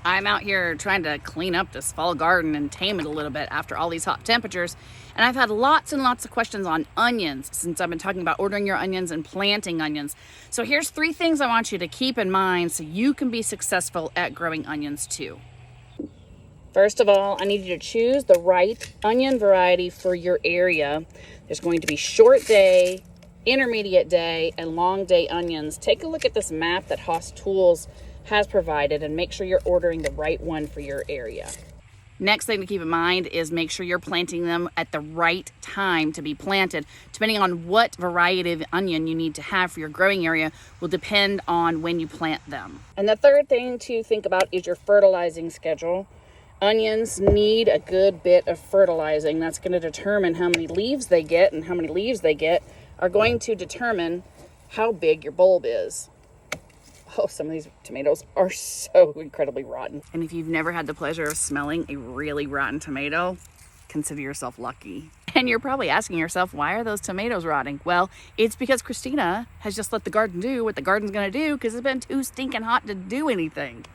I'm out here trying to clean up this fall garden and tame it a little bit after all these hot temperatures. And I've had lots and lots of questions on onions since I've been talking about ordering your onions and planting onions. So here's 3 things I want you to keep in mind so you can be successful at growing onions too. First of all, I need you to choose the right onion variety for your area. There's going to be short day, intermediate day, and long day onions. Take a look at this map that Haas Tools has provided and make sure you're ordering the right one for your area. Next thing to keep in mind is make sure you're planting them at the right time to be planted. Depending on what variety of onion you need to have for your growing area will depend on when you plant them. And the third thing to think about is your fertilizing schedule. Onions need a good bit of fertilizing. That's going to determine how many leaves they get, and how many leaves they get are going to determine how big your bulb is. Oh, some of these tomatoes are so incredibly rotten. And if you've never had the pleasure of smelling a really rotten tomato, consider yourself lucky. And you're probably asking yourself, why are those tomatoes rotting? Well, it's because Christina has just let the garden do what the garden's gonna do because it's been too stinking hot to do anything.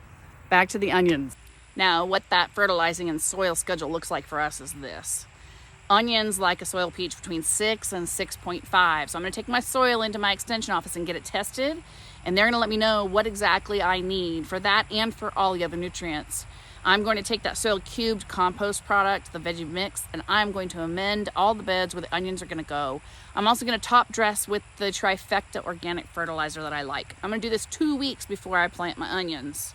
Back to the onions. Now, what that fertilizing and soil schedule looks like for us is this. Onions like a soil pH between 6 and 6.5. So I'm gonna take my soil into my extension office and get it tested, and they're gonna let me know what exactly I need for that and for all the other nutrients. I'm going to take that soil cubed compost product, the veggie mix, and I'm going to amend all the beds where the onions are gonna go. I'm also gonna top dress with the trifecta organic fertilizer that I like. I'm gonna do this 2 weeks before I plant my onions.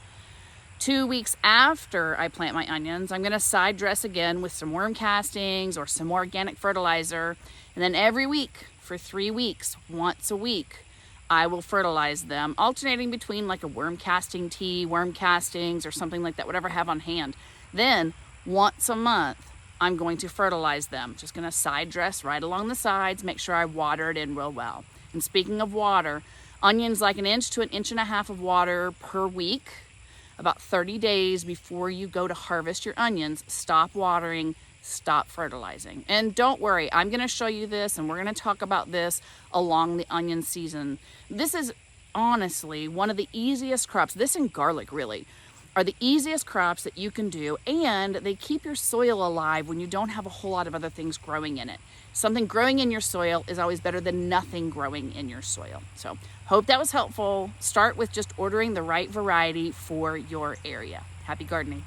2 weeks after I plant my onions, I'm gonna side dress again with some worm castings or some more organic fertilizer. And then every week for 3 weeks, once a week, I will fertilize them, alternating between like a worm casting tea, worm castings, or something like that, whatever I have on hand. Then once a month, I'm going to fertilize them. Just gonna side dress right along the sides, make sure I water it in real well. And speaking of water, onions like 1 inch to 1.5 inches of water per week. About 30 days before you go to harvest your onions, stop watering, stop fertilizing. And don't worry, I'm gonna show you this and we're gonna talk about this along the onion season. This is honestly one of the easiest crops, this and garlic really, are the easiest crops that you can do, and they keep your soil alive when you don't have a whole lot of other things growing in it. Something growing in your soil is always better than nothing growing in your soil. So hope that was helpful. Start with just ordering the right variety for your area. Happy gardening.